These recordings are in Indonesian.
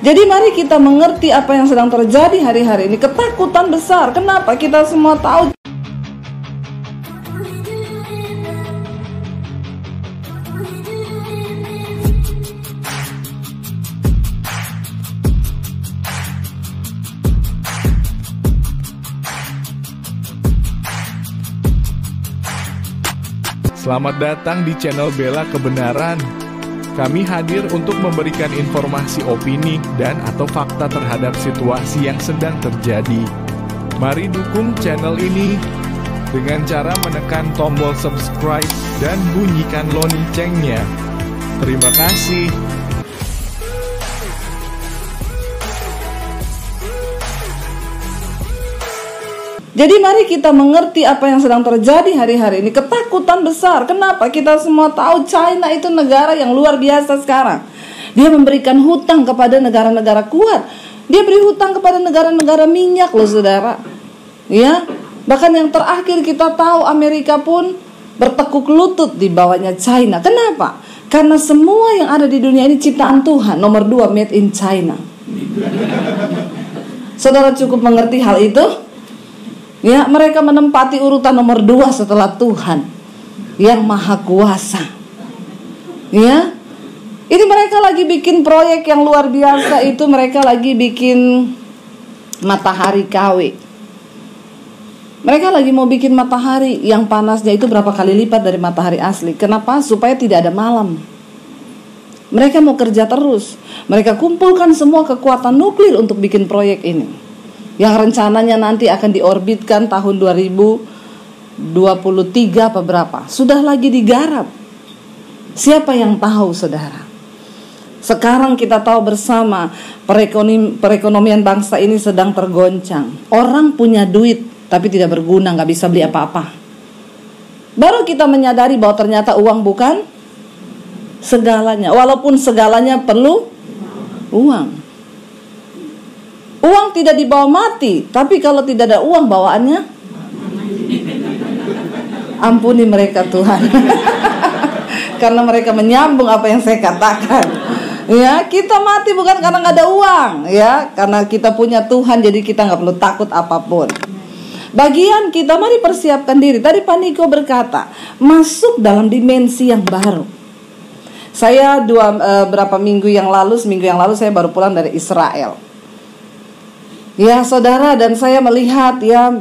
Jadi mari kita mengerti apa yang sedang terjadi hari-hari ini. Ketakutan besar. Kenapa? Kita semua tahu. Selamat datang di channel Bela Kebenaran. Kami hadir untuk memberikan informasi opini dan atau fakta terhadap situasi yang sedang terjadi. Mari dukung channel ini dengan cara menekan tombol subscribe dan bunyikan loncengnya. Terima kasih. Jadi mari kita mengerti apa yang sedang terjadi hari-hari ini. Ketakutan besar. Kenapa? Kita semua tahu China itu negara yang luar biasa sekarang. Dia memberikan hutang kepada negara-negara kuat. Dia beri hutang kepada negara-negara minyak loh saudara. Ya, bahkan yang terakhir kita tahu Amerika pun bertekuk lutut di bawahnya China. Kenapa? Karena semua yang ada di dunia ini ciptaan Tuhan. Nomor 2 made in China. Saudara cukup mengerti hal itu? Ya, mereka menempati urutan nomor 2 setelah Tuhan yang Maha Kuasa. Ya, ini mereka lagi bikin proyek yang luar biasa itu. Mereka lagi bikin matahari KW. Mereka lagi mau bikin matahari yang panasnya itu berapa kali lipat dari matahari asli. Kenapa? Supaya tidak ada malam. Mereka mau kerja terus. Mereka kumpulkan semua kekuatan nuklir untuk bikin proyek ini, yang rencananya nanti akan diorbitkan tahun 2023 apa berapa. Sudah lagi digarap. Siapa yang tahu saudara? Sekarang kita tahu bersama perekonomian bangsa ini sedang tergoncang. Orang punya duit tapi tidak berguna, gak bisa beli apa-apa. Baru kita menyadari bahwa ternyata uang bukan segalanya. Walaupun segalanya perlu uang. Uang tidak dibawa mati, tapi kalau tidak ada uang bawaannya, ampuni mereka Tuhan. Karena mereka menyambung apa yang saya katakan. Ya, kita mati bukan karena nggak ada uang, ya, karena kita punya Tuhan, jadi kita nggak perlu takut apapun. Bagian kita, mari persiapkan diri. Tadi Pak Niko berkata, masuk dalam dimensi yang baru. Saya seminggu yang lalu saya baru pulang dari Israel. Ya saudara, dan saya melihat ya,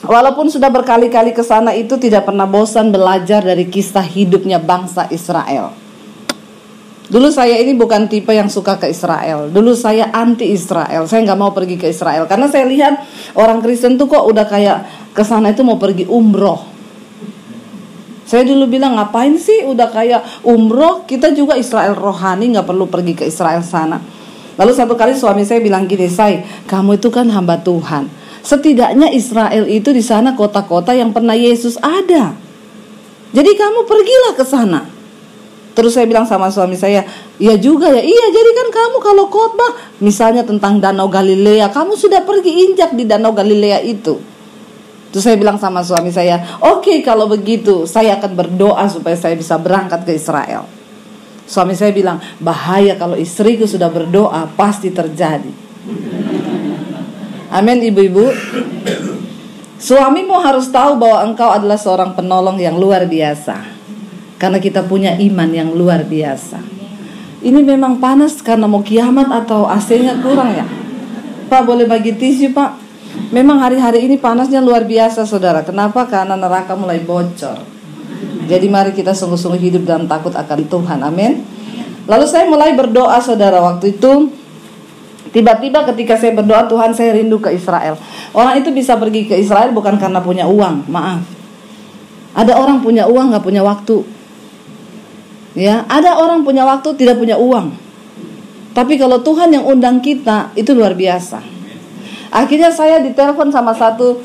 walaupun sudah berkali-kali ke sana itu tidak pernah bosan belajar dari kisah hidupnya bangsa Israel. Dulu saya ini bukan tipe yang suka ke Israel. Dulu saya anti Israel. Saya nggak mau pergi ke Israel karena saya lihat orang Kristen tuh kok udah kayak ke sana itu mau pergi umroh. Saya dulu bilang, ngapain sih udah kayak umroh, kita juga Israel rohani, nggak perlu pergi ke Israel sana. Lalu satu kali suami saya bilang gini, "Say, kamu itu kan hamba Tuhan. Setidaknya Israel itu di sana kota-kota yang pernah Yesus ada. Jadi kamu pergilah ke sana." Terus saya bilang sama suami saya, "Iya juga ya, iya jadi kan kamu kalau khotbah misalnya tentang Danau Galilea, kamu sudah pergi injak di Danau Galilea itu." Terus saya bilang sama suami saya, "Oke, kalau begitu saya akan berdoa supaya saya bisa berangkat ke Israel." Suami saya bilang, "Bahaya kalau istriku sudah berdoa, pasti terjadi." Amin ibu-ibu. Suamimu harus tahu bahwa engkau adalah seorang penolong yang luar biasa, karena kita punya iman yang luar biasa. Ini memang panas karena mau kiamat atau AC-nya kurang ya? Pak, boleh bagi tisu Pak? Memang hari-hari ini panasnya luar biasa saudara. Kenapa? Karena neraka mulai bocor. Jadi mari kita sungguh-sungguh hidup dalam takut akan Tuhan. Amin. Lalu saya mulai berdoa saudara. Waktu itu tiba-tiba ketika saya berdoa, Tuhan, saya rindu ke Israel. Orang itu bisa pergi ke Israel bukan karena punya uang. Maaf. Ada orang punya uang gak punya waktu. Ya, ada orang punya waktu tidak punya uang. Tapi kalau Tuhan yang undang kita, itu luar biasa. Akhirnya saya ditelepon sama satu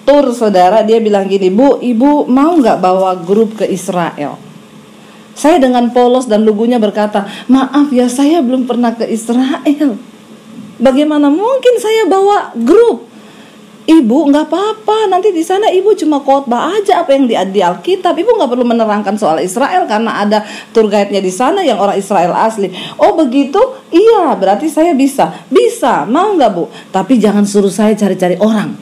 tur saudara, dia bilang gini, "Bu, ibu mau gak bawa grup ke Israel?" Saya dengan polos dan lugunya berkata, "Maaf ya, saya belum pernah ke Israel. Bagaimana mungkin saya bawa grup?" Ibu nggak apa-apa, nanti di sana ibu cuma khotbah aja apa yang di Alkitab. Ibu nggak perlu menerangkan soal Israel karena ada tour guide-nya di sana yang orang Israel asli. Oh begitu? Iya, berarti saya bisa. Bisa, mau nggak Bu? Tapi jangan suruh saya cari-cari orang.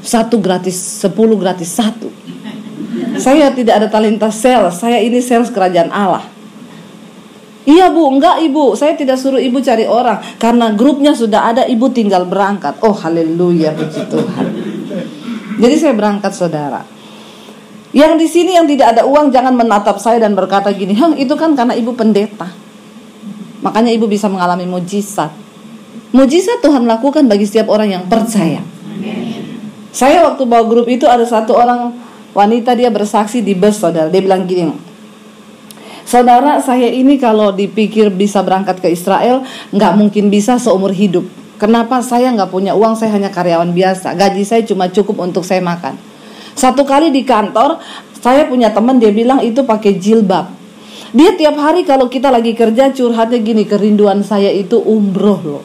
1 gratis, 10 gratis 1. Saya tidak ada talenta sales, saya ini sales kerajaan Allah. Iya Bu, enggak Ibu, saya tidak suruh Ibu cari orang, karena grupnya sudah ada, Ibu tinggal berangkat. Oh haleluya, puji Tuhan. Jadi saya berangkat saudara. Yang di sini yang tidak ada uang jangan menatap saya dan berkata gini, itu kan karena Ibu pendeta, makanya Ibu bisa mengalami mujizat. Mujizat Tuhan lakukan bagi setiap orang yang percaya. Saya waktu bawa grup itu ada satu orang wanita, dia bersaksi di bus saudara. Dia bilang gini, saudara, saya ini kalau dipikir bisa berangkat ke Israel, nggak mungkin bisa seumur hidup. Kenapa? Saya nggak punya uang, saya hanya karyawan biasa. Gaji saya cuma cukup untuk saya makan. Satu kali di kantor, saya punya teman, dia bilang itu pakai jilbab. Dia tiap hari kalau kita lagi kerja curhatnya gini, kerinduan saya itu umroh loh.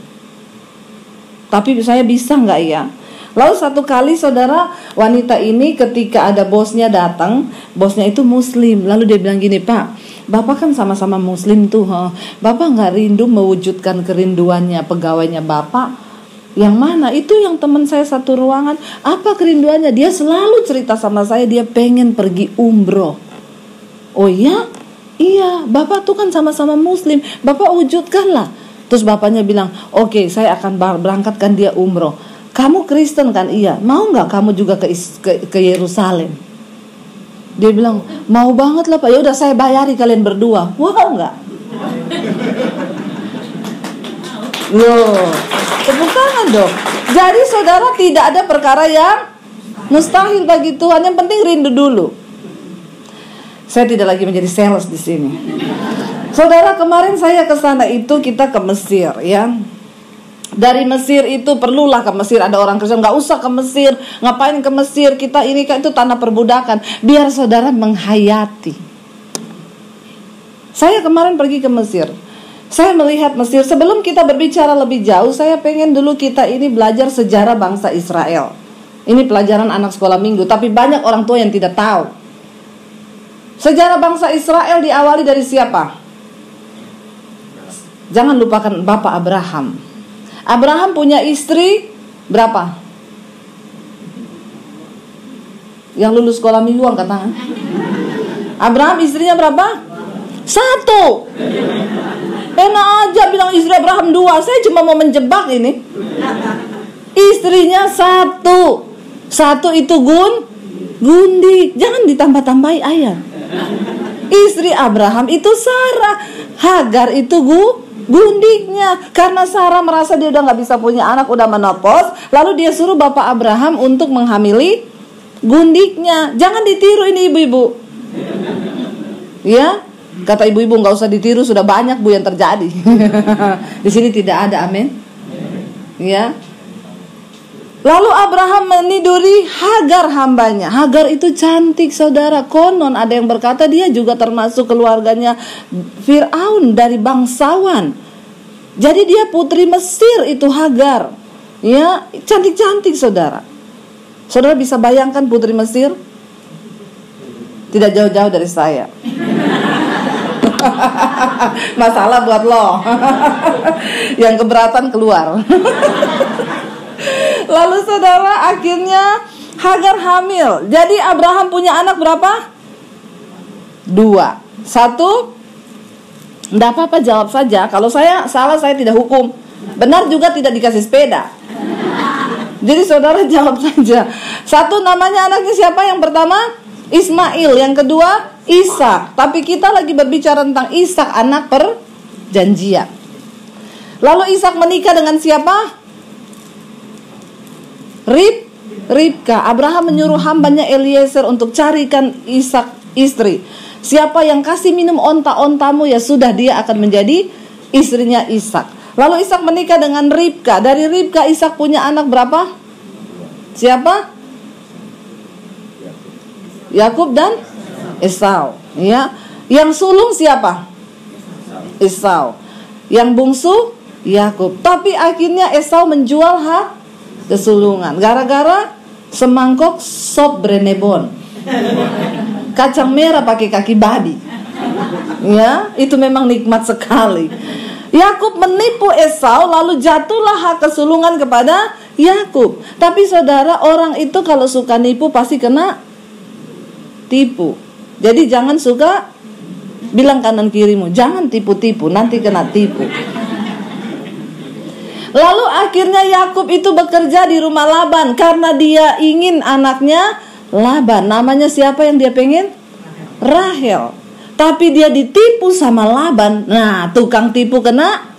Tapi saya bisa nggak ya? Lalu satu kali saudara, wanita ini ketika ada bosnya datang, bosnya itu muslim. Lalu dia bilang gini, Pak, Bapak kan sama-sama muslim tuh, Bapak gak rindu mewujudkan kerinduannya pegawainya Bapak? Yang mana? Itu yang teman saya satu ruangan. Apa kerinduannya? Dia selalu cerita sama saya, dia pengen pergi umroh. Oh iya? Iya, Bapak tuh kan sama-sama muslim, Bapak wujudkanlah. Terus bapaknya bilang, oke, saya akan berangkatkan dia umroh. Kamu Kristen kan? Iya. Mau gak kamu juga ke Yerusalem? Dia bilang, mau banget lah Pak. Ya udah saya bayari kalian berdua. Wow nggak? Loh, tepuk tangan dong. Jadi saudara, tidak ada perkara yang mustahil bagi Tuhan. Yang penting rindu dulu. Saya tidak lagi menjadi sales di sini. Saudara, kemarin saya ke sana itu kita ke Mesir ya. Dari Mesir itu perlulah ke Mesir, ada orang Kristen, nggak usah ke Mesir, ngapain ke Mesir, kita ini kan itu tanah perbudakan. Biar saudara menghayati. Saya kemarin pergi ke Mesir, saya melihat Mesir. Sebelum kita berbicara lebih jauh, saya pengen dulu kita ini belajar sejarah bangsa Israel. Ini pelajaran anak sekolah minggu, tapi banyak orang tua yang tidak tahu. Sejarah bangsa Israel diawali dari siapa? Jangan lupakan Bapak Abraham. Abraham punya istri berapa? Yang lulus sekolah minggu angkat tangan. Abraham istrinya berapa? 1. Enak aja bilang istri Abraham 2. Saya cuma mau menjebak ini. Istrinya 1. 1 itu gundik. Jangan ditambah-tambahi ayat. Istri Abraham itu Sarah. Hagar itu gundiknya. Karena Sarah merasa dia udah gak bisa punya anak, udah menopause, lalu dia suruh Bapak Abraham untuk menghamili gundiknya. Jangan ditiru ini ibu-ibu. Ya, kata ibu-ibu gak usah ditiru, sudah banyak Bu yang terjadi. Di sini tidak ada, amin. Ya. Lalu Abraham meniduri Hagar hambanya. Hagar itu cantik saudara. Konon ada yang berkata dia juga termasuk keluarganya Fir'aun, dari bangsawan. Jadi dia putri Mesir itu Hagar. Ya, cantik-cantik saudara. Saudara bisa bayangkan putri Mesir? Tidak jauh-jauh dari saya. Masalah buat lo. Yang keberatan keluar. Lalu saudara, akhirnya Hagar hamil. Jadi Abraham punya anak berapa? 2. 1. Tidak apa-apa, jawab saja. Kalau saya salah, saya tidak hukum. Benar juga tidak dikasih sepeda. Jadi saudara jawab saja. 1, namanya anaknya siapa? Yang pertama Ismail. Yang kedua Ishak. Tapi kita lagi berbicara tentang Ishak, anak perjanjian. Lalu Ishak menikah dengan siapa? Ribka. Abraham menyuruh hambanya Eliezer untuk carikan Ishak istri. Siapa yang kasih minum onta-ontamu, ya sudah, dia akan menjadi istrinya Ishak. Lalu Ishak menikah dengan Ribka. Dari Ribka Ishak punya anak berapa? Siapa? Yakub dan Esau. Ya. Yang sulung siapa? Esau. Yang bungsu Yakub. Tapi akhirnya Esau menjual kesulungan gara-gara semangkok sop brenebon, kacang merah pakai kaki babi. Ya, itu memang nikmat sekali. Yakub menipu Esau, lalu jatuhlah hak kesulungan kepada Yakub. Tapi saudara, orang itu kalau suka nipu pasti kena tipu. Jadi jangan suka bilang kanan kirimu, jangan tipu-tipu, nanti kena tipu. Lalu akhirnya Yakub itu bekerja di rumah Laban karena dia ingin anaknya Laban. Namanya siapa yang dia pengen? Rahel. Tapi dia ditipu sama Laban. Nah, tukang tipu kena.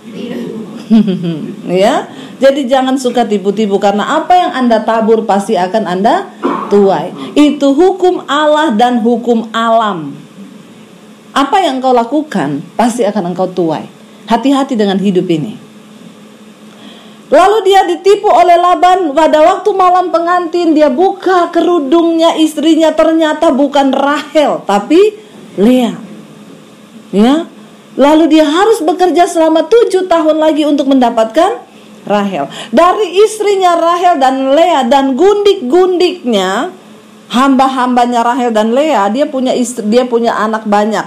Ya. Jadi jangan suka tipu-tipu, karena apa yang Anda tabur pasti akan Anda tuai. Itu hukum Allah dan hukum alam. Apa yang engkau lakukan pasti akan engkau tuai. Hati-hati dengan hidup ini. Lalu dia ditipu oleh Laban. Pada waktu malam pengantin, dia buka kerudungnya istrinya, ternyata bukan Rahel tapi Lea. Ya. Lalu dia harus bekerja selama 7 tahun lagi untuk mendapatkan Rahel. Dari istrinya Rahel dan Lea dan gundik-gundiknya, hamba-hambanya Rahel dan Lea, dia punya istri, dia punya anak banyak.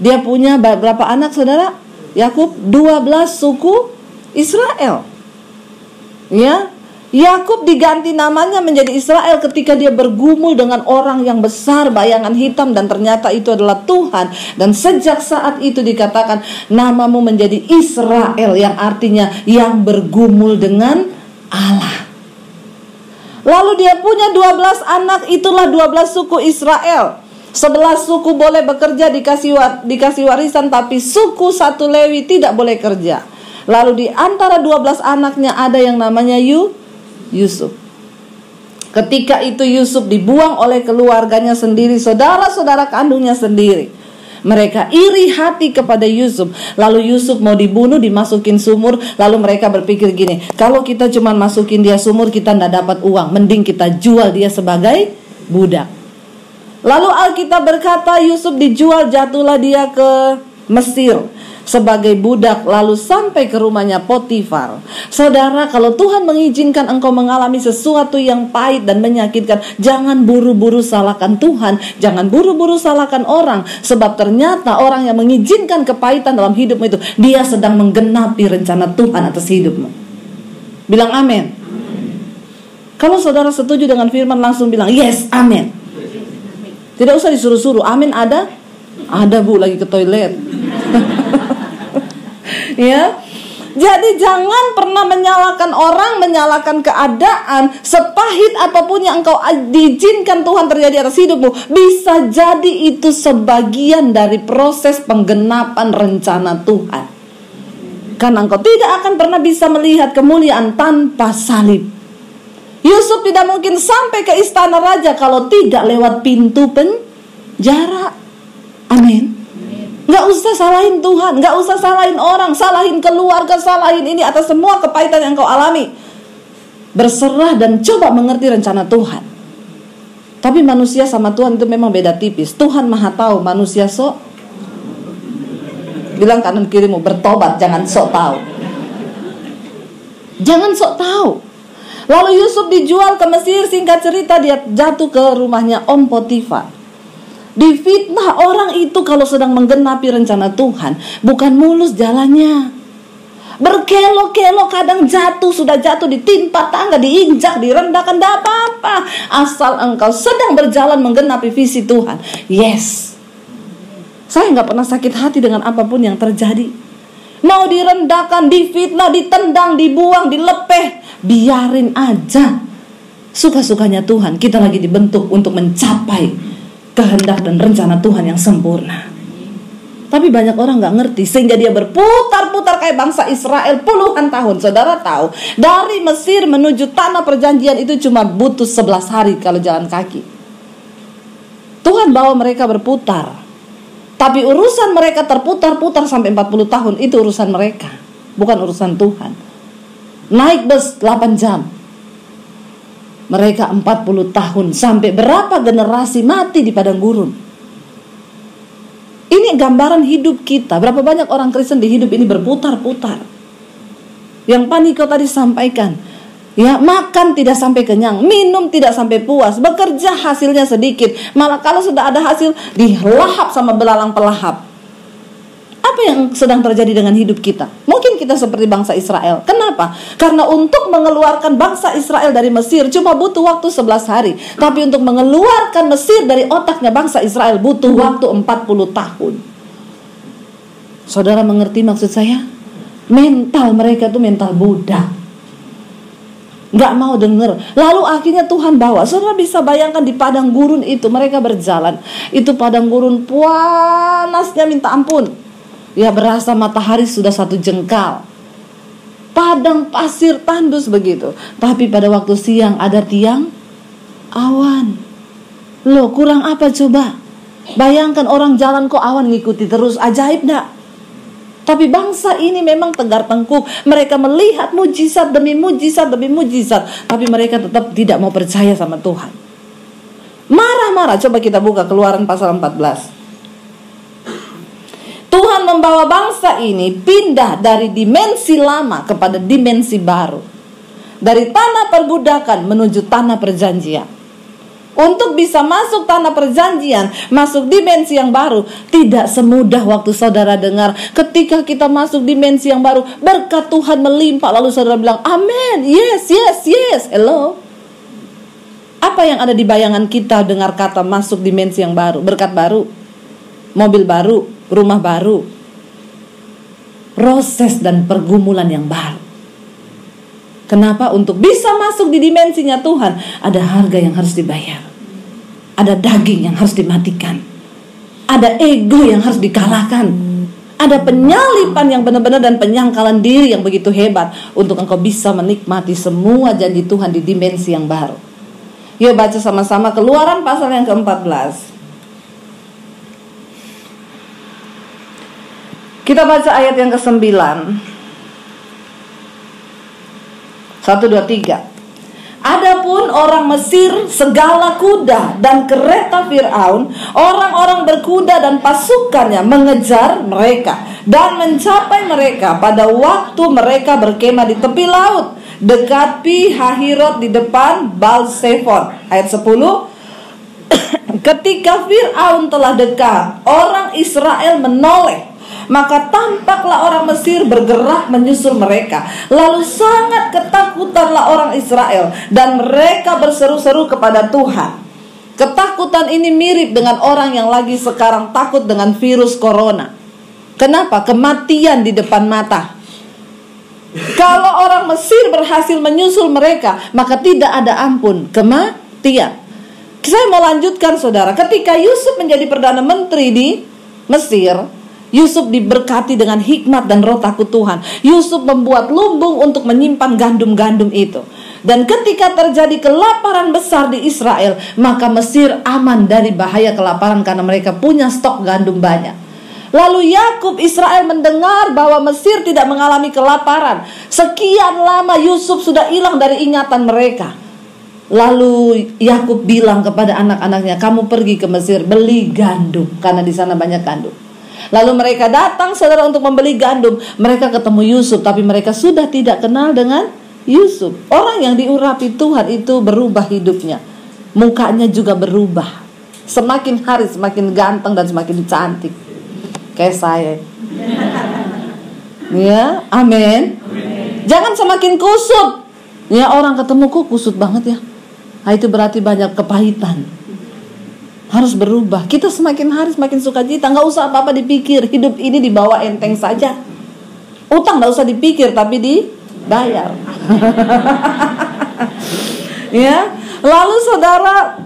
Dia punya berapa anak, saudara? Yakub 12 suku Israel. Ya, Yakub diganti namanya menjadi Israel ketika dia bergumul dengan orang yang besar, bayangan hitam, dan ternyata itu adalah Tuhan. Dan sejak saat itu dikatakan namamu menjadi Israel, yang artinya yang bergumul dengan Allah. Lalu dia punya 12 anak, itulah 12 suku Israel. 11 suku boleh bekerja, dikasih warisan, tapi suku satu Lewi tidak boleh kerja. Lalu di antara 12 anaknya ada yang namanya Yusuf. Ketika itu Yusuf dibuang oleh keluarganya sendiri, saudara-saudara kandungnya sendiri. Mereka iri hati kepada Yusuf. Lalu Yusuf mau dibunuh, dimasukin sumur. Lalu mereka berpikir gini, kalau kita cuma masukin dia sumur, kita tidak dapat uang, mending kita jual dia sebagai budak. Lalu Alkitab berkata Yusuf dijual, jatuhlah dia ke Mesir sebagai budak, lalu sampai ke rumahnya Potifar. Saudara, kalau Tuhan mengizinkan engkau mengalami sesuatu yang pahit dan menyakitkan, jangan buru-buru salahkan Tuhan, jangan buru-buru salahkan orang, sebab ternyata orang yang mengizinkan kepahitan dalam hidupmu itu, dia sedang menggenapi rencana Tuhan atas hidupmu. Bilang amin. Kalau saudara setuju dengan firman, langsung bilang yes, amin. Tidak usah disuruh-suruh. Amin ada bu, lagi ke toilet. Ya. Jadi jangan pernah menyalahkan orang, menyalahkan keadaan. Sepahit apapun yang engkau diizinkan Tuhan terjadi atas hidupmu, bisa jadi itu sebagian dari proses penggenapan rencana Tuhan. Karena engkau tidak akan pernah bisa melihat kemuliaan tanpa salib. Yusuf tidak mungkin sampai ke istana raja kalau tidak lewat pintu penjara. Amin. Gak usah salahin Tuhan, gak usah salahin orang, salahin keluarga, salahin ini atas semua kepahitan yang kau alami. Berserah dan coba mengerti rencana Tuhan. Tapi manusia sama Tuhan itu memang beda tipis. Tuhan maha tahu, manusia sok. Bilang kanan kirimu, bertobat, jangan sok tahu. Jangan sok tahu. Lalu Yusuf dijual ke Mesir, singkat cerita dia jatuh ke rumahnya Om Potifar. Difitnah orang itu kalau sedang menggenapi rencana Tuhan, bukan mulus jalannya. Berkelok-kelok, kadang jatuh, sudah jatuh, ditimpa tangga, diinjak, direndahkan, tidak apa-apa. Asal engkau sedang berjalan menggenapi visi Tuhan. Yes. Saya gak pernah sakit hati dengan apapun yang terjadi. Mau direndahkan, difitnah, ditendang, dibuang, dilepeh, biarin aja. Suka-sukanya Tuhan. Kita lagi dibentuk untuk mencapai kehendak dan rencana Tuhan yang sempurna. Tapi banyak orang gak ngerti, sehingga dia berputar-putar kayak bangsa Israel puluhan tahun. Saudara tahu, dari Mesir menuju tanah perjanjian itu cuma butuh 11 hari kalau jalan kaki. Tuhan bawa mereka berputar. Tapi urusan mereka terputar-putar sampai 40 tahun, itu urusan mereka, bukan urusan Tuhan. Naik bus 8 jam, mereka 40 tahun, sampai berapa generasi mati di padang gurun. Ini gambaran hidup kita. Berapa banyak orang Kristen di hidup ini berputar-putar. Yang Paniko tadi sampaikan, Ya, makan tidak sampai kenyang, minum tidak sampai puas, bekerja hasilnya sedikit, malah kalau sudah ada hasil dilahap sama belalang pelahap. Apa yang sedang terjadi dengan hidup kita? Mungkin kita seperti bangsa Israel. Kenapa? Karena untuk mengeluarkan bangsa Israel dari Mesir cuma butuh waktu 11 hari. Tapi untuk mengeluarkan Mesir dari otaknya bangsa Israel butuh waktu 40 tahun. Saudara mengerti maksud saya? Mental mereka itu mental budak, gak mau denger. Lalu akhirnya Tuhan bawa. Saudara bisa bayangkan di padang gurun itu mereka berjalan. Itu padang gurun panasnya minta ampun. Ya, berasa matahari sudah 1 jengkal. Padang pasir tandus begitu. Tapi pada waktu siang ada tiang awan. Loh, kurang apa coba? Bayangkan orang jalan kok awan ngikuti terus. Ajaib gak? Tapi bangsa ini memang tegar tengkuk. Mereka melihat mujizat demi mujizat demi mujizat, tapi mereka tetap tidak mau percaya sama Tuhan. Marah-marah. Coba kita buka Keluaran pasal 14. Tuhan membawa bangsa ini pindah dari dimensi lama kepada dimensi baru. Dari tanah perbudakan menuju tanah perjanjian. Untuk bisa masuk tanah perjanjian, masuk dimensi yang baru, tidak semudah waktu saudara dengar. Ketika kita masuk dimensi yang baru, berkat Tuhan melimpah. Lalu saudara bilang, amin, yes, yes, yes. Hello. Apa yang ada di bayangan kita dengar kata masuk dimensi yang baru? Berkat baru, mobil baru, rumah baru, proses dan pergumulan yang baru. Kenapa? Untuk bisa masuk di dimensinya Tuhan, ada harga yang harus dibayar. Ada daging yang harus dimatikan. Ada ego yang harus dikalahkan. Ada penyalipan yang benar-benar dan penyangkalan diri yang begitu hebat untuk engkau bisa menikmati semua janji Tuhan di dimensi yang baru. Yuk baca sama-sama Keluaran pasal yang ke-14. Kita baca ayat yang ke-9. 1, 2, 3. Adapun orang Mesir, segala kuda dan kereta Fir'aun, orang-orang berkuda dan pasukannya mengejar mereka dan mencapai mereka pada waktu mereka berkemah di tepi laut dekat Pi Hahirot di depan Baal-Zephon. Ayat 10. Ketika Fir'aun telah dekat, orang Israel menoleh. Maka tampaklah orang Mesir bergerak menyusul mereka. Lalu sangat ketakutanlah orang Israel, dan mereka berseru-seru kepada Tuhan. Ketakutan ini mirip dengan orang yang lagi sekarang takut dengan virus corona. Kenapa? Kematian di depan mata. Kalau orang Mesir berhasil menyusul mereka, maka tidak ada ampun, kematian. Saya mau lanjutkan saudara. Ketika Yusuf menjadi Perdana Menteri di Mesir, Yusuf diberkati dengan hikmat dan roh takut Tuhan. Yusuf membuat lumbung untuk menyimpan gandum-gandum itu. Dan ketika terjadi kelaparan besar di Israel, maka Mesir aman dari bahaya kelaparan karena mereka punya stok gandum banyak. Lalu Yakub Israel mendengar bahwa Mesir tidak mengalami kelaparan. Sekian lama Yusuf sudah hilang dari ingatan mereka. Lalu Yakub bilang kepada anak-anaknya, kamu pergi ke Mesir beli gandum karena di sana banyak gandum. Lalu mereka datang saudara untuk membeli gandum. Mereka ketemu Yusuf, tapi mereka sudah tidak kenal dengan Yusuf. Orang yang diurapi Tuhan itu berubah hidupnya. Mukanya juga berubah. Semakin hari semakin ganteng dan semakin cantik. Kayak saya. Ya, amin. Jangan semakin kusut. Ya, orang ketemu kok kusut banget ya. Nah, itu berarti banyak kepahitan. Harus berubah. Kita semakin hari semakin sukacita. Gak usah apa-apa dipikir. Hidup ini dibawa enteng saja. Utang gak usah dipikir, tapi dibayar. Ya. Lalu saudara,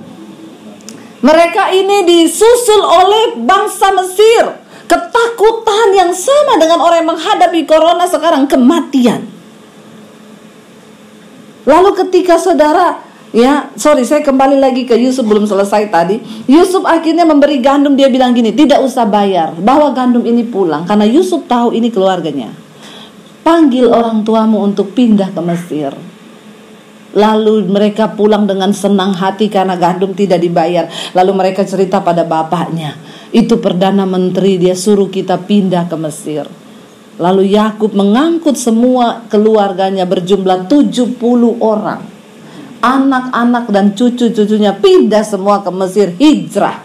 mereka ini disusul oleh bangsa Mesir. Ketakutan yang sama dengan orang yang menghadapi corona sekarang, kematian. Lalu ketika saudara, saya kembali lagi ke Yusuf, belum selesai tadi. Yusuf akhirnya memberi gandum. Dia bilang gini, tidak usah bayar, bawa gandum ini pulang. Karena Yusuf tahu ini keluarganya. Panggil orang tuamu untuk pindah ke Mesir. Lalu mereka pulang dengan senang hati karena gandum tidak dibayar. Lalu mereka cerita pada bapaknya, itu Perdana Menteri, dia suruh kita pindah ke Mesir. Lalu Yakub mengangkut semua keluarganya berjumlah 70 orang. Anak-anak dan cucu-cucunya pindah semua ke Mesir, hijrah.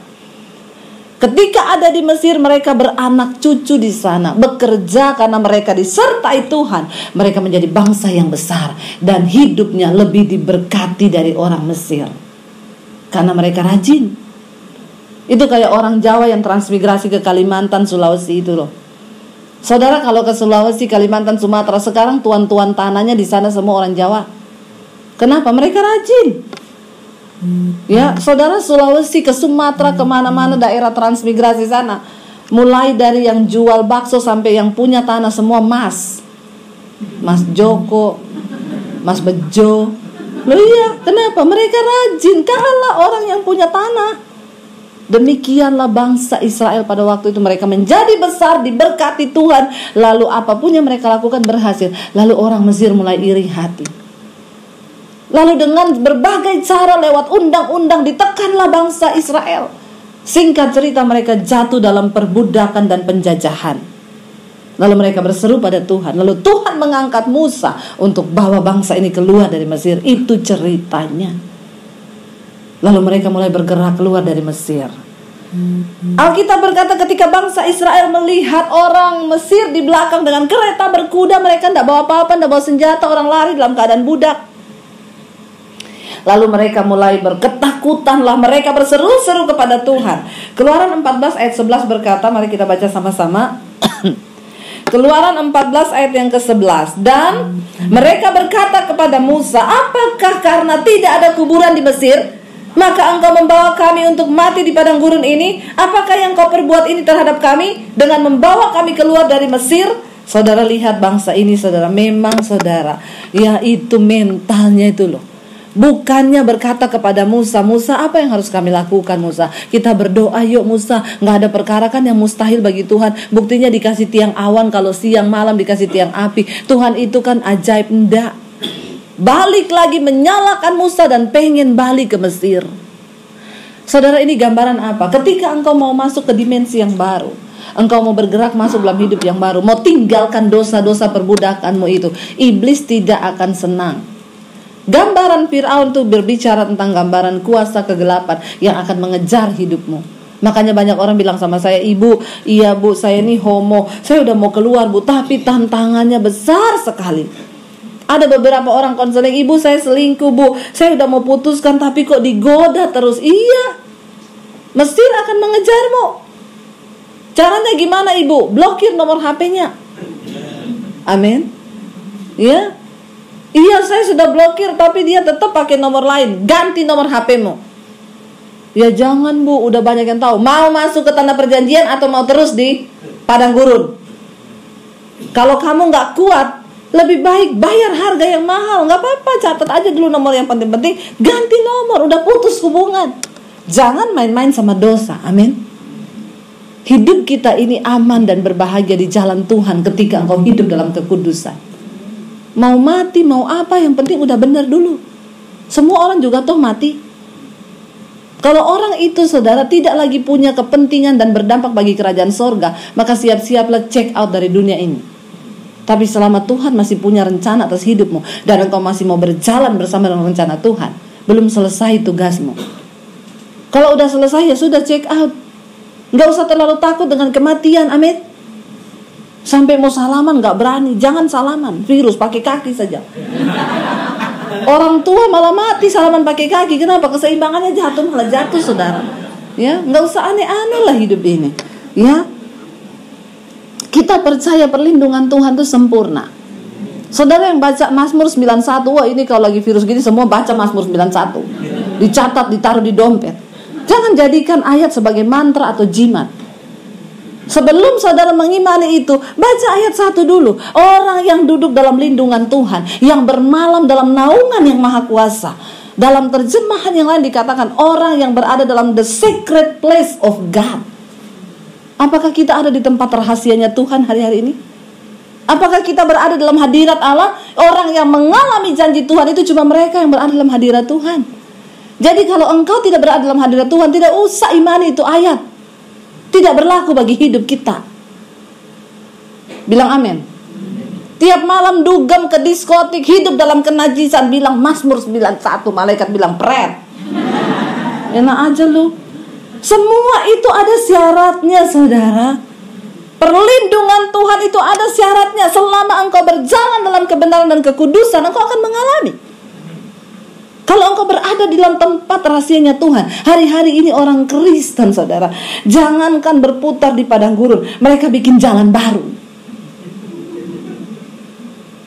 Ketika ada di Mesir, mereka beranak cucu di sana, bekerja karena mereka disertai Tuhan. Mereka menjadi bangsa yang besar dan hidupnya lebih diberkati dari orang Mesir. Karena mereka rajin. Itu kayak orang Jawa yang transmigrasi ke Kalimantan, Sulawesi itu loh. Saudara, kalau ke Sulawesi, Kalimantan, Sumatera, sekarang tuan-tuan tanahnya di sana semua orang Jawa. Kenapa? Mereka rajin. Ya, saudara, Sulawesi ke Sumatera, kemana-mana daerah transmigrasi sana, mulai dari yang jual bakso sampai yang punya tanah semua Mas Joko, Mas Bejo. Loh iya, kenapa? Mereka rajin, kalah orang yang punya tanah. Demikianlah bangsa Israel pada waktu itu. Mereka menjadi besar, diberkati Tuhan. Lalu apapun yang mereka lakukan berhasil. Lalu orang Mesir mulai iri hati. Lalu dengan berbagai cara lewat undang-undang ditekanlah bangsa Israel. Singkat cerita, mereka jatuh dalam perbudakan dan penjajahan. Lalu mereka berseru pada Tuhan. Lalu Tuhan mengangkat Musa untuk bawa bangsa ini keluar dari Mesir. Itu ceritanya. Lalu mereka mulai bergerak keluar dari Mesir. Alkitab berkata ketika bangsa Israel melihat orang Mesir di belakang dengan kereta berkuda, mereka tidak bawa apa-apa, tidak bawa senjata, orang lari dalam keadaan budak. Lalu mereka mulai berketakutanlah, mereka berseru-seru kepada Tuhan. Keluaran 14 ayat 11 berkata, mari kita baca sama-sama. Keluaran 14 ayat yang ke-11. Dan mereka berkata kepada Musa, apakah karena tidak ada kuburan di Mesir, maka engkau membawa kami untuk mati di padang gurun ini? Apakah yang kau perbuat ini terhadap kami dengan membawa kami keluar dari Mesir? Saudara, lihat bangsa ini, saudara. Memang saudara, ya itu mentalnya itu loh. Bukannya berkata kepada Musa, Musa, apa yang harus kami lakukan Musa? Kita berdoa yuk Musa. Nggak ada perkara kan yang mustahil bagi Tuhan. Buktinya dikasih tiang awan, kalau siang malam dikasih tiang api. Tuhan itu kan ajaib. Enggak. Balik lagi menyalahkan Musa dan pengen balik ke Mesir. Saudara, ini gambaran apa? Ketika engkau mau masuk ke dimensi yang baru, engkau mau bergerak masuk dalam hidup yang baru, mau tinggalkan dosa-dosa perbudakanmu itu, iblis tidak akan senang. Gambaran Fir'aun itu berbicara tentang gambaran kuasa kegelapan yang akan mengejar hidupmu. Makanya banyak orang bilang sama saya, ibu, iya bu, saya ini homo, saya udah mau keluar bu, tapi tantangannya besar sekali. Ada beberapa orang konseling, ibu saya selingkuh bu, saya udah mau putuskan tapi kok digoda terus. Iya, Mesir akan mengejarmu. Caranya gimana ibu? Blokir nomor HP-nya. Amin. Ya, iya saya sudah blokir tapi dia tetap pakai nomor lain. Ganti nomor HP-mu. Ya jangan bu, udah banyak yang tahu. Mau masuk ke tanah perjanjian atau mau terus di padang gurun? Kalau kamu gak kuat, lebih baik bayar harga yang mahal. Gak apa-apa, catat aja dulu nomor yang penting-penting. Ganti nomor, udah putus hubungan. Jangan main-main sama dosa. Amin. Hidup kita ini aman dan berbahagia di jalan Tuhan ketika engkau hidup dalam kekudusan. Mau mati, mau apa, yang penting udah benar dulu. Semua orang juga toh mati. Kalau orang itu saudara tidak lagi punya kepentingan dan berdampak bagi kerajaan sorga, maka siap-siaplah check out dari dunia ini. Tapi selama Tuhan masih punya rencana atas hidupmu dan engkau masih mau berjalan bersama dengan rencana Tuhan, belum selesai tugasmu. Kalau udah selesai ya sudah check out. Gak usah terlalu takut dengan kematian. Amin. Sampai mau salaman gak berani. Jangan salaman, virus pakai kaki saja. Orang tua malah mati salaman pakai kaki. Kenapa? Keseimbangannya jatuh, malah jatuh saudara. Ya, gak usah aneh-aneh lah hidup ini. Ya, kita percaya perlindungan Tuhan itu sempurna. Saudara yang baca Mazmur 91, wah ini kalau lagi virus gini semua baca Mazmur 91. Dicatat, ditaruh di dompet. Jangan jadikan ayat sebagai mantra atau jimat. Sebelum saudara mengimani itu, baca ayat 1 dulu. Orang yang duduk dalam lindungan Tuhan, yang bermalam dalam naungan yang maha kuasa. Dalam terjemahan yang lain dikatakan orang yang berada dalam the secret place of God. Apakah kita ada di tempat rahasianya Tuhan hari-hari ini? Apakah kita berada dalam hadirat Allah? Orang yang mengalami janji Tuhan itu cuma mereka yang berada dalam hadirat Tuhan. Jadi kalau engkau tidak berada dalam hadirat Tuhan, tidak usah imani itu ayat. Tidak berlaku bagi hidup kita. Bilang amin. Tiap malam dugem ke diskotik, hidup dalam kenajisan, bilang Mazmur 91, malaikat bilang pret. Enak aja lu. Semua itu ada syaratnya, saudara. Perlindungan Tuhan itu ada syaratnya. Selama engkau berjalan dalam kebenaran dan kekudusan, engkau akan mengalami. Kalau engkau berada di dalam tempat rahasianya Tuhan. Hari-hari ini orang Kristen, saudara, jangankan berputar di padang gurun, mereka bikin jalan baru.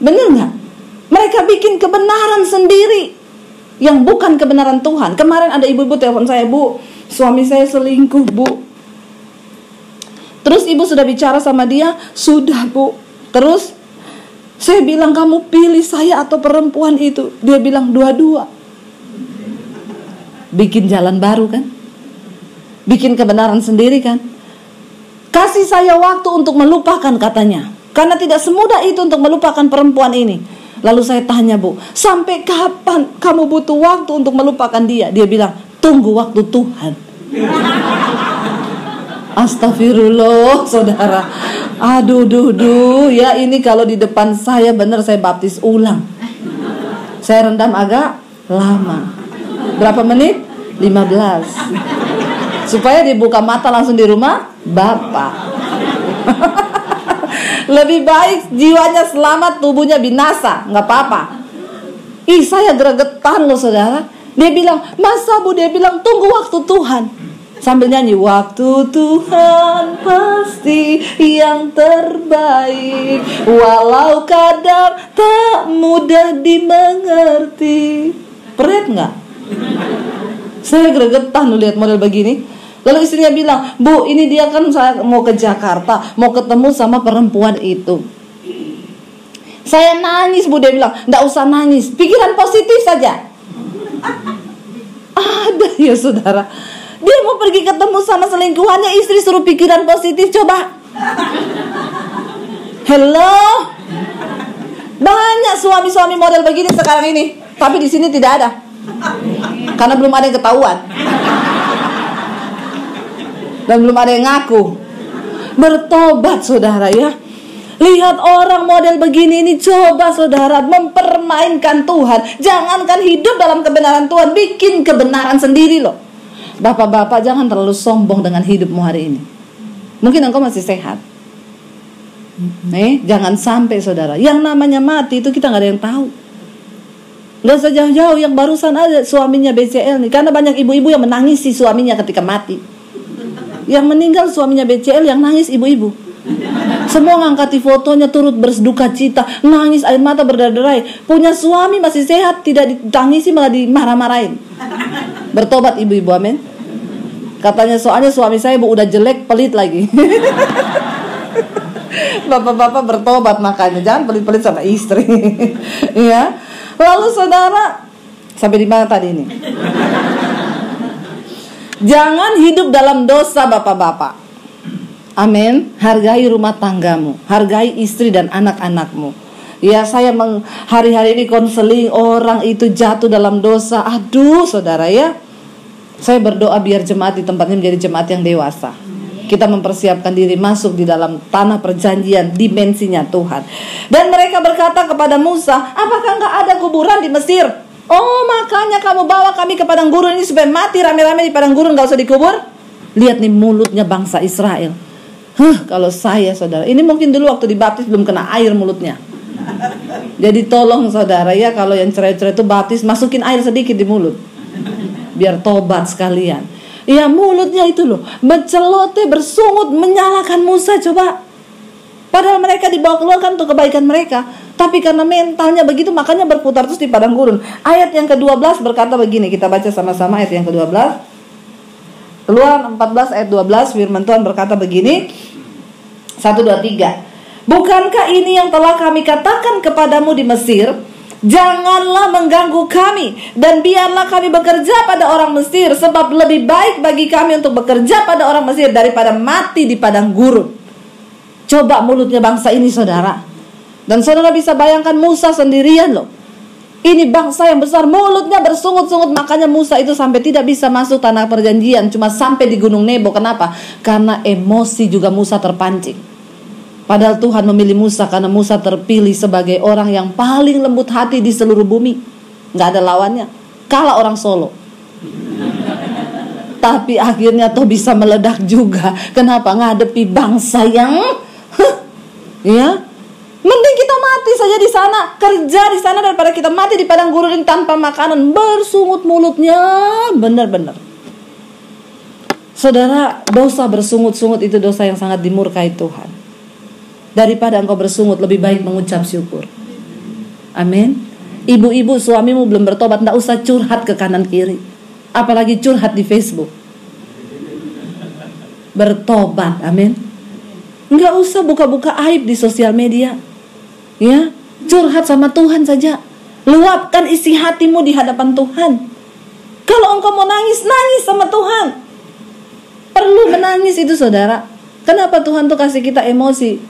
Benar gak? Mereka bikin kebenaran sendiri yang bukan kebenaran Tuhan. Kemarin ada ibu-ibu telepon saya, Bu, suami saya selingkuh, Bu. Terus ibu sudah bicara sama dia? Sudah, Bu. Terus saya bilang, kamu pilih saya atau perempuan itu? Dia bilang dua-dua. Bikin jalan baru kan? Bikin kebenaran sendiri kan? Kasih saya waktu untuk melupakan, katanya. Karena tidak semudah itu untuk melupakan perempuan ini. Lalu saya tanya, Bu, sampai kapan kamu butuh waktu untuk melupakan dia? Dia bilang, tunggu waktu Tuhan. Astagfirullah, saudara. Aduh, ya ini kalau di depan saya benar saya baptis ulang. Saya rendam agak lama. Berapa menit? 15. Supaya dibuka mata langsung di rumah Bapak. Lebih baik jiwanya selamat, tubuhnya binasa, nggak apa-apa. Saya gregetan loh, saudara. Dia bilang, masa, Bu? Dia bilang, tunggu waktu Tuhan. Sambil nyanyi, waktu Tuhan pasti yang terbaik, walau kadang tak mudah dimengerti. Peret nggak? Saya gregetan lihat model begini. Lalu istrinya bilang, Bu, ini dia kan saya mau ke Jakarta, mau ketemu sama perempuan itu. Saya nangis, Bu. Dia bilang, nggak usah nangis, pikiran positif saja. Ada ya, saudara. Dia mau pergi ketemu sama selingkuhannya, istri suruh pikiran positif, coba. Hello. Banyak suami-suami model begini sekarang ini, tapi di sini tidak ada. Karena belum ada yang ketahuan. Dan belum ada yang ngaku. Bertobat, saudara, ya. Lihat orang model begini ini, coba saudara, mempermainkan Tuhan. Jangankan hidup dalam kebenaran Tuhan, bikin kebenaran sendiri loh. Bapak-bapak, jangan terlalu sombong dengan hidupmu hari ini. Mungkin engkau masih sehat. Jangan sampai, saudara. Yang namanya mati itu kita gak ada yang tahu. Gak usah jauh-jauh, yang barusan ada suaminya BCL nih. Karena banyak ibu-ibu yang menangisi suaminya ketika mati. Yang meninggal suaminya BCL, yang nangis ibu-ibu. Semua ngangkati fotonya, turut berduka cita, nangis, air mata berderai-derai. Punya suami masih sehat, tidak ditangisi, malah dimarah-marahin. Bertobat ibu-ibu, amin. Katanya soalnya suami saya, Bu, udah jelek, pelit lagi. Bapak-bapak bertobat makanya, jangan pelit-pelit sama istri. Ya. Lalu saudara, sampai di mana tadi ini? Jangan hidup dalam dosa, bapak-bapak. Amin. Hargai rumah tanggamu, hargai istri dan anak-anakmu. Ya, saya hari-hari ini konseling orang itu jatuh dalam dosa. Aduh, saudara, ya. Saya berdoa biar jemaat di tempatnya menjadi jemaat yang dewasa. Kita mempersiapkan diri masuk di dalam tanah perjanjian, dimensinya Tuhan. Dan mereka berkata kepada Musa, apakah enggak ada kuburan di Mesir? Oh, makanya kamu bawa kami ke padang gurun ini supaya mati rame-rame di padang gurun, gak usah dikubur. Lihat nih mulutnya bangsa Israel. Kalau saya, saudara, ini mungkin dulu waktu dibaptis belum kena air mulutnya. Jadi tolong saudara, ya, kalau yang cerai-cerai itu baptis, masukin air sedikit di mulut, biar tobat sekalian. Ya, mulutnya itu loh, mencelote, bersungut, menyalahkan Musa, coba. Padahal mereka dibawa keluar kan untuk kebaikan mereka. Tapi karena mentalnya begitu, makanya berputar terus di padang gurun. Ayat yang ke-12 berkata begini, kita baca sama-sama ayat yang ke-12. Keluaran 14 ayat 12, firman Tuhan berkata begini. 1, 2, 3. Bukankah ini yang telah kami katakan kepadamu di Mesir? Janganlah mengganggu kami, dan biarlah kami bekerja pada orang Mesir, sebab lebih baik bagi kami untuk bekerja pada orang Mesir daripada mati di padang gurun. Coba mulutnya bangsa ini, saudara. Dan saudara bisa bayangkan Musa sendirian loh. Ini bangsa yang besar, mulutnya bersungut-sungut. Makanya Musa itu sampai tidak bisa masuk tanah perjanjian, cuma sampai di Gunung Nebo. Kenapa? Karena emosi juga Musa terpancing. Padahal Tuhan memilih Musa karena Musa terpilih sebagai orang yang paling lembut hati di seluruh bumi. Gak ada lawannya. Kalah orang Solo. Tapi akhirnya toh bisa meledak juga. Kenapa? Ngadepi bangsa yang ya, mending kita mati saja di sana, kerja di sana daripada kita mati di padang gurun tanpa makanan, bersungut mulutnya. Benar-benar. Saudara, dosa bersungut-sungut itu dosa yang sangat dimurkai Tuhan. Daripada engkau bersungut, lebih baik mengucap syukur. Amin. Ibu-ibu, suamimu belum bertobat, tidak usah curhat ke kanan kiri, apalagi curhat di Facebook. Bertobat, amin. Nggak usah buka-buka aib di sosial media. Ya, curhat sama Tuhan saja. Luapkan isi hatimu di hadapan Tuhan. Kalau engkau mau nangis, nangis sama Tuhan. Perlu menangis itu, saudara. Kenapa Tuhan tuh kasih kita emosi?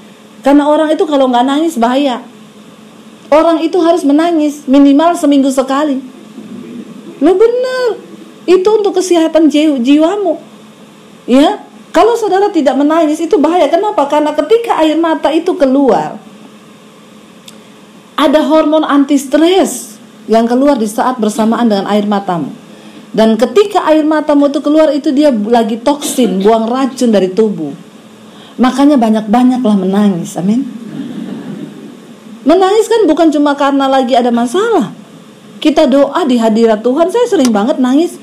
Karena orang itu kalau nggak nangis bahaya. Orang itu harus menangis minimal seminggu sekali. Lo benar. Itu untuk kesehatan jiwamu. Ya, kalau saudara tidak menangis itu bahaya. Kenapa? Karena ketika air mata itu keluar, ada hormon anti stres yang keluar di saat bersamaan dengan air matamu. Dan ketika air matamu itu keluar, itu dia lagi toksin, buang racun dari tubuh. Makanya banyak-banyaklah menangis. Amin. Menangis kan bukan cuma karena lagi ada masalah. Kita doa di hadirat Tuhan. Saya sering banget nangis.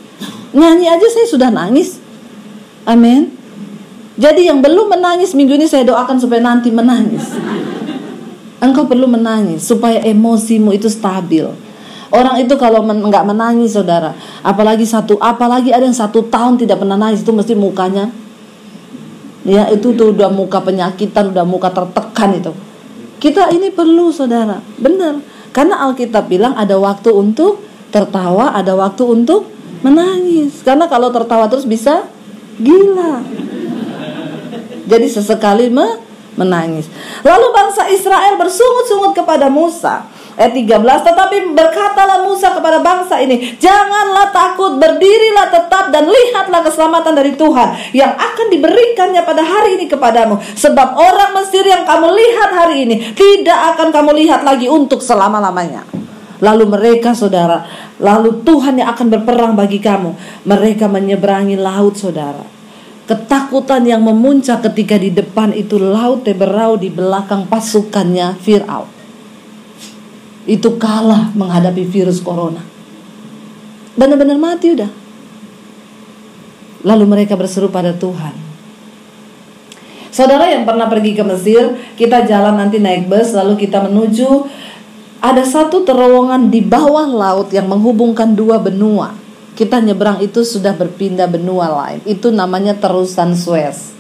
Nyanyi aja saya sudah nangis. Amin. Jadi yang belum menangis minggu ini saya doakan supaya nanti menangis. Engkau perlu menangis supaya emosimu itu stabil. Orang itu kalau nggak menangis, saudara, apalagi ada yang 1 tahun tidak pernah nangis, itu mesti mukanya, ya itu tuh udah muka penyakitan, udah muka tertekan itu. Kita ini perlu, saudara, benar. Karena Alkitab bilang ada waktu untuk tertawa, ada waktu untuk menangis. Karena kalau tertawa terus bisa gila. Jadi sesekali menangis. Lalu bangsa Israel bersungut-sungut kepada Musa. Ayat 13, tetapi berkatalah Musa kepada bangsa ini, janganlah takut, berdirilah tetap dan lihatlah keselamatan dari Tuhan yang akan diberikannya pada hari ini kepadamu. Sebab orang Mesir yang kamu lihat hari ini tidak akan kamu lihat lagi untuk selama-lamanya. Lalu mereka, saudara, lalu Tuhan yang akan berperang bagi kamu. Mereka menyeberangi laut, saudara. Ketakutan yang memuncak ketika di depan itu laut Teberau, di belakang pasukannya Fir'aun. Itu kalah menghadapi virus corona. Benar-benar mati udah. Lalu mereka berseru pada Tuhan. Saudara yang pernah pergi ke Mesir, kita jalan nanti naik bus, lalu kita menuju, ada satu terowongan di bawah laut yang menghubungkan 2 benua. Kita nyebrang itu sudah berpindah benua lain. Itu namanya terusan Suez.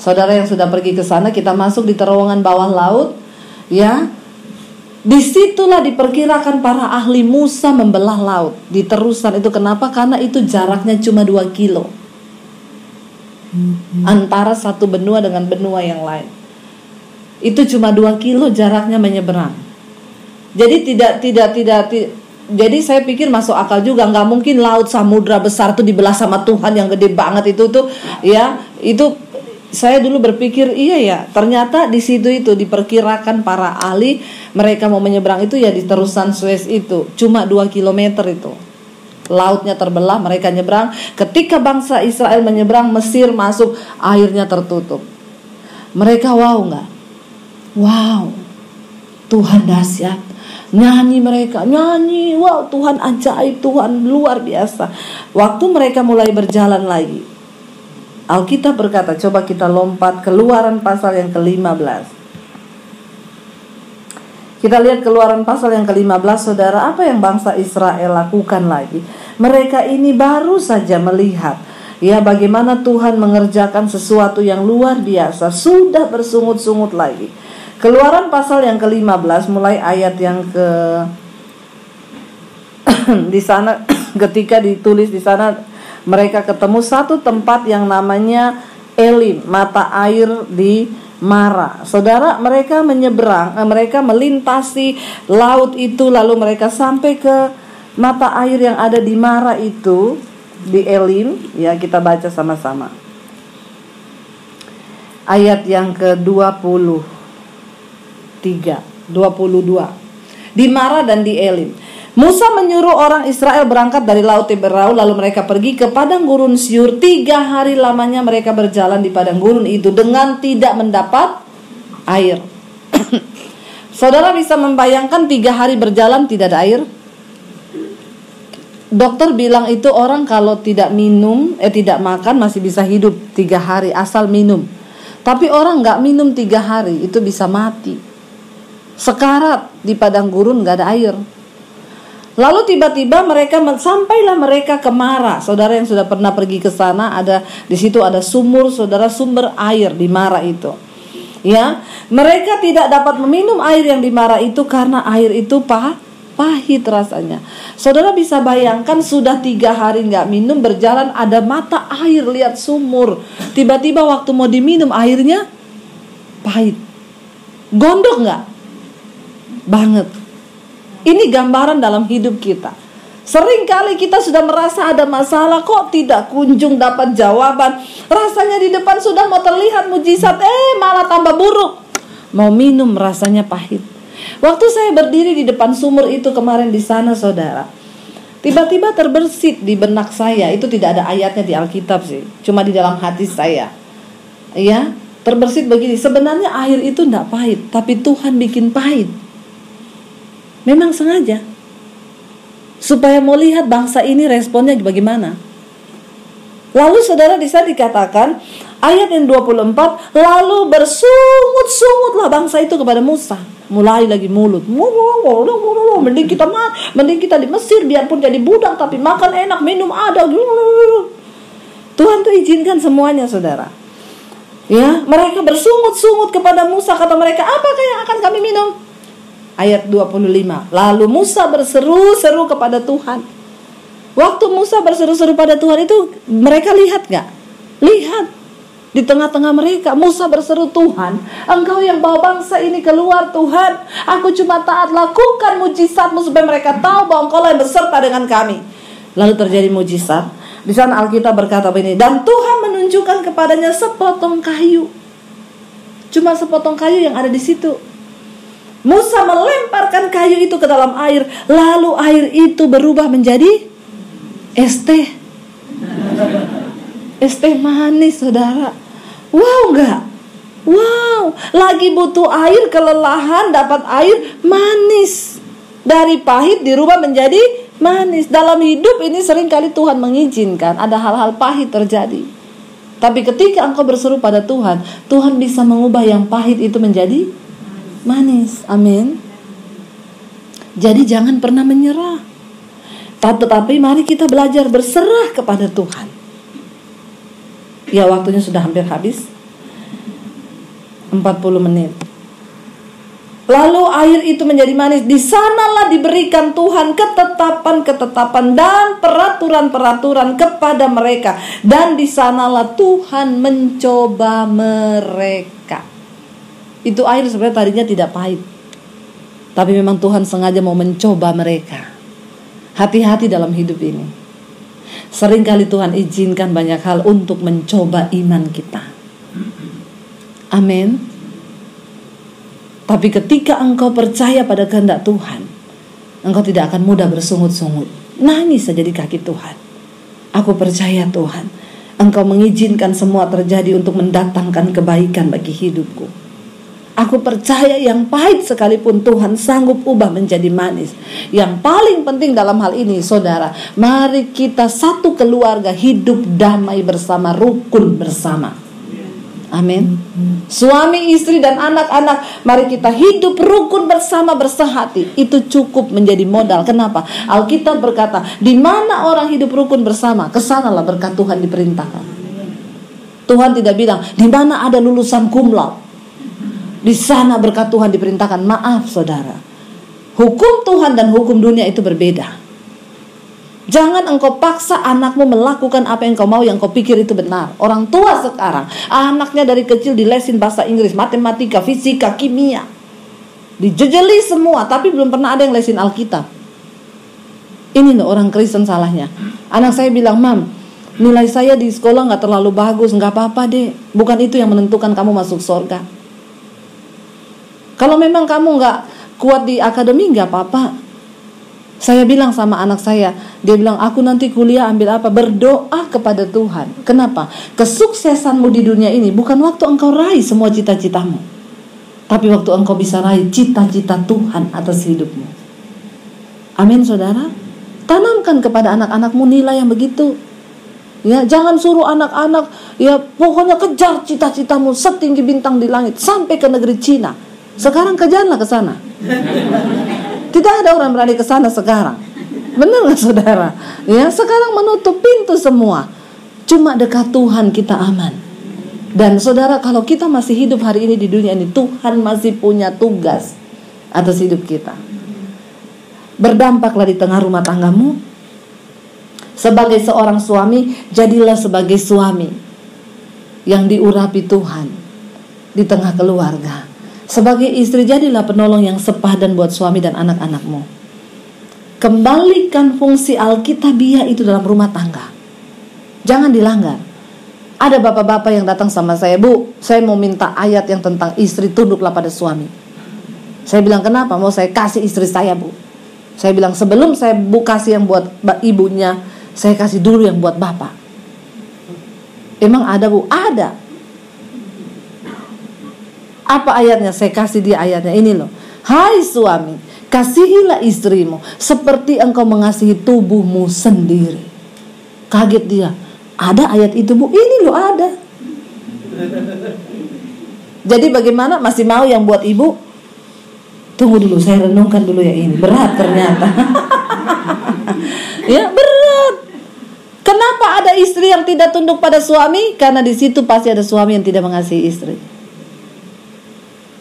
Saudara yang sudah pergi ke sana, kita masuk di terowongan bawah laut, ya. Disitulah diperkirakan para ahli Musa membelah laut di terusan itu. Kenapa? Karena itu jaraknya cuma 2 kilo antara satu benua dengan benua yang lain. Itu cuma 2 kilo jaraknya menyeberang. Jadi jadi saya pikir masuk akal juga. Nggak mungkin laut samudra besar itu dibelah sama Tuhan yang gede banget itu tuh, ya. Itu saya dulu berpikir iya ya, ternyata di situ itu diperkirakan para ahli mereka mau menyeberang itu ya di terusan Suez itu cuma 2 km itu. Lautnya terbelah, mereka nyebrang. Ketika bangsa Israel menyeberang, Mesir masuk, airnya tertutup. Mereka wow nggak? Wow, Tuhan dahsyat. Nyanyi mereka, nyanyi, wow Tuhan ajaib, Tuhan luar biasa. Waktu mereka mulai berjalan lagi, Alkitab berkata, coba kita lompat Keluaran pasal yang ke-15. Kita lihat Keluaran pasal yang ke-15, saudara, apa yang bangsa Israel lakukan lagi. Mereka ini baru saja melihat, ya, bagaimana Tuhan mengerjakan sesuatu yang luar biasa. Sudah bersungut-sungut lagi. Keluaran pasal yang ke-15, mulai ayat yang ke di sana ketika ditulis di sana, mereka ketemu satu tempat yang namanya Elim, mata air di Mara. Saudara, mereka menyeberang, mereka melintasi laut itu, lalu mereka sampai ke mata air yang ada di Mara itu, di Elim. Ya, kita baca sama-sama. ayat yang ke-22. Di Mara dan di Elim, Musa menyuruh orang Israel berangkat dari Laut Teberau, lalu mereka pergi ke padang gurun Syur. 3 hari lamanya mereka berjalan di padang gurun itu dengan tidak mendapat air. Saudara bisa membayangkan 3 hari berjalan tidak ada air? Dokter bilang itu orang kalau tidak tidak makan masih bisa hidup 3 hari asal minum. Tapi orang gak minum 3 hari itu bisa mati. Sekarat di padang gurun gak ada air. Lalu tiba-tiba sampailah mereka ke Mara. Saudara yang sudah pernah pergi ke sana, di situ ada sumber air di Mara itu. Ya, mereka tidak dapat meminum air yang di Mara itu karena air itu pahit rasanya. Saudara bisa bayangkan sudah 3 hari nggak minum, berjalan ada mata air, lihat sumur. Tiba-tiba waktu mau diminum airnya pahit. Gondok nggak? Banget. Ini gambaran dalam hidup kita. Seringkali kita sudah merasa ada masalah, kok tidak kunjung dapat jawaban. Rasanya di depan sudah mau terlihat mujizat, malah tambah buruk. Mau minum rasanya pahit. Waktu saya berdiri di depan sumur itu kemarin di sana, saudara, tiba-tiba terbersit di benak saya. Itu tidak ada ayatnya di Alkitab sih, cuma di dalam hati saya. Ya, terbersit begini. Sebenarnya air itu tidak pahit, tapi Tuhan bikin pahit. Memang sengaja, supaya mau lihat bangsa ini responnya bagaimana. Lalu saudara di sana dikatakan ayat yang 24, lalu bersungut-sungutlah bangsa itu kepada Musa. Mulai lagi mulut, mending kita di Mesir biarpun jadi budak tapi makan enak, minum ada. Tuhan tuh izinkan semuanya, saudara. Ya, mereka bersungut-sungut kepada Musa, kata mereka, apakah yang akan kami minum? Ayat 25, lalu Musa berseru-seru kepada Tuhan. Waktu Musa berseru-seru pada Tuhan itu, mereka lihat gak? Lihat. Di tengah-tengah mereka, Musa berseru, Tuhan, Engkau yang bawa bangsa ini keluar, Tuhan. Aku cuma taat, lakukan mujizat-Mu supaya mereka tahu bahwa Engkau yang berserta dengan kami. Lalu terjadi mujizat. Di sana Alkitab berkata begini, dan Tuhan menunjukkan kepadanya sepotong kayu. Cuma sepotong kayu yang ada di situ. Musa melemparkan kayu itu ke dalam air, lalu air itu berubah menjadi es teh. Es teh manis, saudara. Wow enggak? Wow, lagi butuh air, kelelahan, dapat air manis. Dari pahit dirubah menjadi manis. Dalam hidup ini seringkali Tuhan mengizinkan ada hal-hal pahit terjadi. Tapi ketika engkau berseru pada Tuhan, Tuhan bisa mengubah yang pahit itu menjadi manis. Amin. Jadi jangan pernah menyerah. Tetapi mari kita belajar berserah kepada Tuhan. Ya, waktunya sudah hampir habis. 40 menit. Lalu air itu menjadi manis. Di sanalah diberikan Tuhan ketetapan-ketetapan dan peraturan-peraturan kepada mereka. Dan di sanalah Tuhan mencoba mereka. Itu air sebenarnya tadinya tidak pahit, tapi memang Tuhan sengaja mau mencoba mereka. Hati-hati dalam hidup ini. Seringkali Tuhan izinkan banyak hal untuk mencoba iman kita. Amin. Tapi ketika engkau percaya pada kehendak Tuhan, engkau tidak akan mudah bersungut-sungut. Nangis saja di kaki Tuhan. Aku percaya Tuhan, Engkau mengizinkan semua terjadi untuk mendatangkan kebaikan bagi hidupku. Aku percaya yang pahit sekalipun Tuhan sanggup ubah menjadi manis. Yang paling penting dalam hal ini, saudara, mari kita satu keluarga hidup damai bersama, rukun bersama. Amin. Suami, istri, dan anak-anak, mari kita hidup rukun bersama, bersehati. Itu cukup menjadi modal. Kenapa? Alkitab berkata, di mana orang hidup rukun bersama, kesanalah berkat Tuhan diperintahkan. Tuhan tidak bilang, di mana ada lulusan cum laude, di sana berkat Tuhan diperintahkan. Maaf, saudara, hukum Tuhan dan hukum dunia itu berbeda. Jangan engkau paksa anakmu melakukan apa yang kau mau, yang kau pikir itu benar. Orang tua sekarang, anaknya dari kecil dilesin bahasa Inggris, matematika, fisika, kimia, dijejeli semua, tapi belum pernah ada yang lesin Alkitab. Ini loh orang Kristen salahnya. Anak saya bilang, Mam, nilai saya di sekolah nggak terlalu bagus, nggak apa-apa deh. Bukan itu yang menentukan kamu masuk surga. Kalau memang kamu nggak kuat di akademi, nggak apa-apa. Saya bilang sama anak saya, dia bilang, aku nanti kuliah ambil apa? Berdoa kepada Tuhan. Kenapa? Kesuksesanmu di dunia ini bukan waktu engkau raih semua cita-citamu, tapi waktu engkau bisa raih cita-cita Tuhan atas hidupmu. Amin, saudara. Tanamkan kepada anak-anakmu nilai yang begitu. Ya, jangan suruh anak-anak, ya pokoknya kejar cita-citamu setinggi bintang di langit sampai ke negeri Cina. Sekarang kejarlah ke sana. Tidak ada orang berani ke sana sekarang. Benar nggak, saudara? Ya, sekarang menutup pintu semua. Cuma dekat Tuhan kita aman. Dan saudara, kalau kita masih hidup hari ini di dunia ini, Tuhan masih punya tugas atas hidup kita. Berdampaklah di tengah rumah tanggamu. Sebagai seorang suami, jadilah sebagai suami yang diurapi Tuhan di tengah keluarga. Sebagai istri, jadilah penolong yang sepadan buat suami dan anak-anakmu. Kembalikan fungsi alkitabiah itu dalam rumah tangga. Jangan dilanggar. Ada bapak-bapak yang datang sama saya, Bu, saya mau minta ayat yang tentang istri tunduklah pada suami. Saya bilang, kenapa? Mau saya kasih istri saya, Bu. Saya bilang, sebelum saya kasih yang buat ibunya, saya kasih dulu yang buat bapak. Emang ada, Bu? Ada. Apa ayatnya? Saya kasih dia ayatnya, ini loh. Hai suami, kasihilah istrimu seperti engkau mengasihi tubuhmu sendiri. Kaget dia, ada ayat itu, Bu? Ini loh ada. Jadi bagaimana? Masih mau yang buat ibu? Tunggu dulu, saya renungkan dulu ya, ini berat ternyata. Ya, berat. Kenapa ada istri yang tidak tunduk pada suami? Karena di situ pasti ada suami yang tidak mengasihi istri.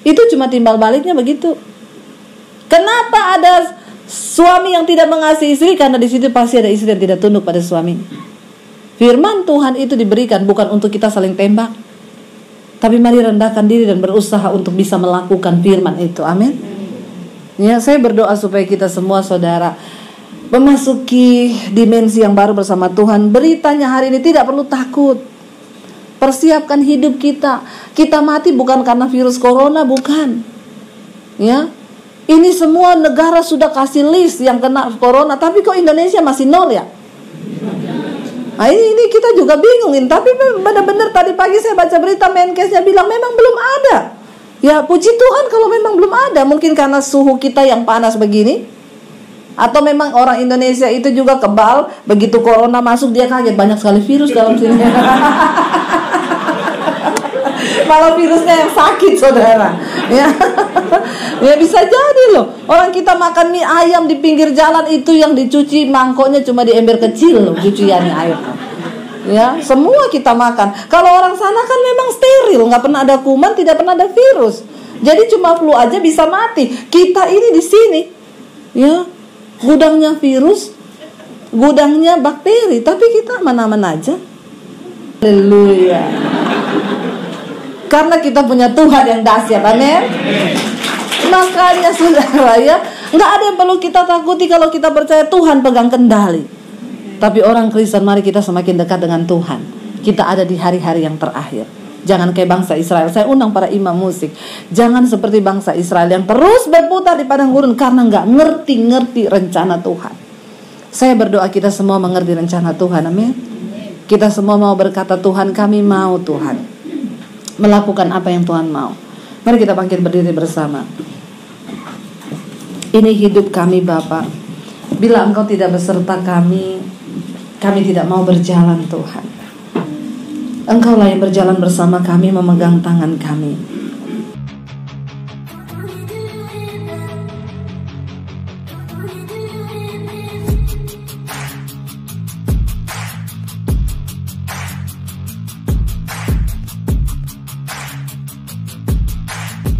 Itu cuma timbal baliknya begitu. Kenapa ada suami yang tidak mengasihi istri? Karena di situ pasti ada istri yang tidak tunduk pada suami. Firman Tuhan itu diberikan bukan untuk kita saling tembak, tapi mari rendahkan diri dan berusaha untuk bisa melakukan firman itu. Amin. Ya, saya berdoa supaya kita semua, saudara, memasuki dimensi yang baru bersama Tuhan. Beritanya hari ini tidak perlu takut. Persiapkan hidup kita. Kita mati bukan karena virus corona, bukan. Ya, ini semua negara sudah kasih list yang kena corona, tapi kok Indonesia masih nol ya? Nah, ini kita juga bingungin. Tapi benar-benar tadi pagi saya baca berita, Menkesnya bilang memang belum ada. Ya, puji Tuhan kalau memang belum ada. Mungkin karena suhu kita yang panas begini, atau memang orang Indonesia itu juga kebal. Begitu corona masuk dia kaget, banyak sekali virus dalam sini. Malah virusnya yang sakit, saudara. Ya, ya bisa jadi loh. Orang kita makan mie ayam di pinggir jalan itu yang dicuci mangkoknya cuma di ember kecil loh, cuciannya air. Ya, semua kita makan. Kalau orang sana kan memang steril, nggak pernah ada kuman, tidak pernah ada virus. Jadi cuma flu aja bisa mati. Kita ini di sini, ya, gudangnya virus, gudangnya bakteri, tapi kita aman-aman aja. Haleluya. Karena kita punya Tuhan yang dahsyat, amin. Makanya saudara, ya, nggak ada yang perlu kita takuti kalau kita percaya Tuhan pegang kendali. Tapi orang Kristen, mari kita semakin dekat dengan Tuhan. Kita ada di hari-hari yang terakhir. Jangan kayak bangsa Israel. Saya undang para imam musik, jangan seperti bangsa Israel yang terus berputar di padang gurun karena nggak ngerti rencana Tuhan. Saya berdoa kita semua mengerti rencana Tuhan, amin. Kita semua mau berkata, Tuhan, kami mau, Tuhan, melakukan apa yang Tuhan mau. Mari kita bangkit berdiri bersama. Ini hidup kami, Bapa. Bila Engkau tidak beserta kami tidak mau berjalan, Tuhan. Engkaulah yang berjalan bersama kami, memegang tangan kami.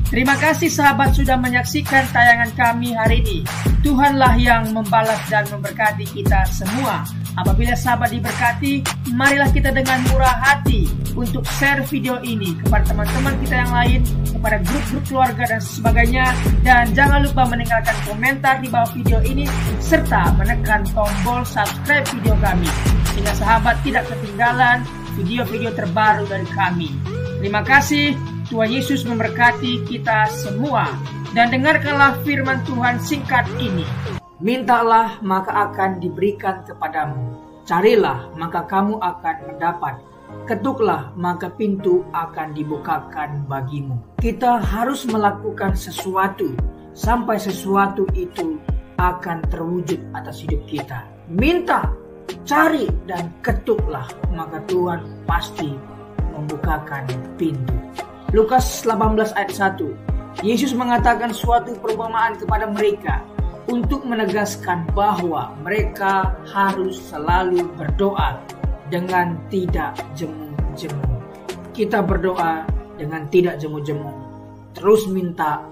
Terima kasih sahabat sudah menyaksikan tayangan kami hari ini. Tuhanlah yang membalas dan memberkati kita semua. Apabila sahabat diberkati, marilah kita dengan murah hati untuk share video ini kepada teman-teman kita yang lain, kepada grup-grup keluarga dan sebagainya. Dan jangan lupa meninggalkan komentar di bawah video ini serta menekan tombol subscribe video kami, sehingga sahabat tidak ketinggalan video-video terbaru dari kami. Terima kasih, Tuhan Yesus memberkati kita semua. Dan dengarkanlah firman Tuhan singkat ini. Mintalah maka akan diberikan kepadamu. Carilah maka kamu akan mendapat. Ketuklah maka pintu akan dibukakan bagimu. Kita harus melakukan sesuatu sampai sesuatu itu akan terwujud atas hidup kita. Minta, cari, dan ketuklah maka Tuhan pasti membukakan pintu. Lukas 18 ayat 1. Yesus mengatakan suatu perumpamaan kepada mereka untuk menegaskan bahwa mereka harus selalu berdoa dengan tidak jemu-jemu. Kita berdoa dengan tidak jemu-jemu. Terus minta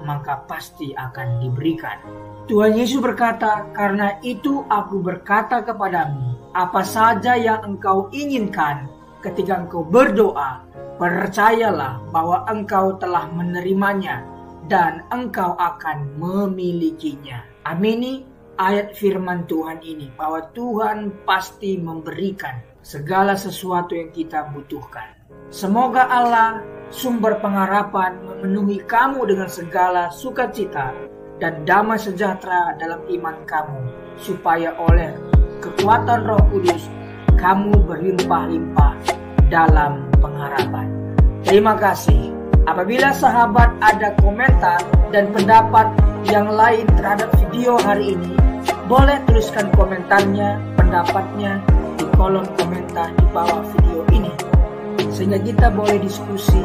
maka pasti akan diberikan. Tuhan Yesus berkata, karena itu aku berkata kepadamu, apa saja yang engkau inginkan ketika engkau berdoa, percayalah bahwa engkau telah menerimanya dan engkau akan memilikinya. Amini ayat firman Tuhan ini, bahwa Tuhan pasti memberikan segala sesuatu yang kita butuhkan. Semoga Allah, sumber pengharapan, memenuhi kamu dengan segala sukacita dan damai sejahtera dalam iman kamu, supaya oleh kekuatan Roh Kudus kamu berlimpah-limpah dalam pengharapan. Terima kasih. Apabila sahabat ada komentar dan pendapat yang lain terhadap video hari ini, boleh tuliskan komentarnya, pendapatnya di kolom komentar di bawah video ini, sehingga kita boleh diskusi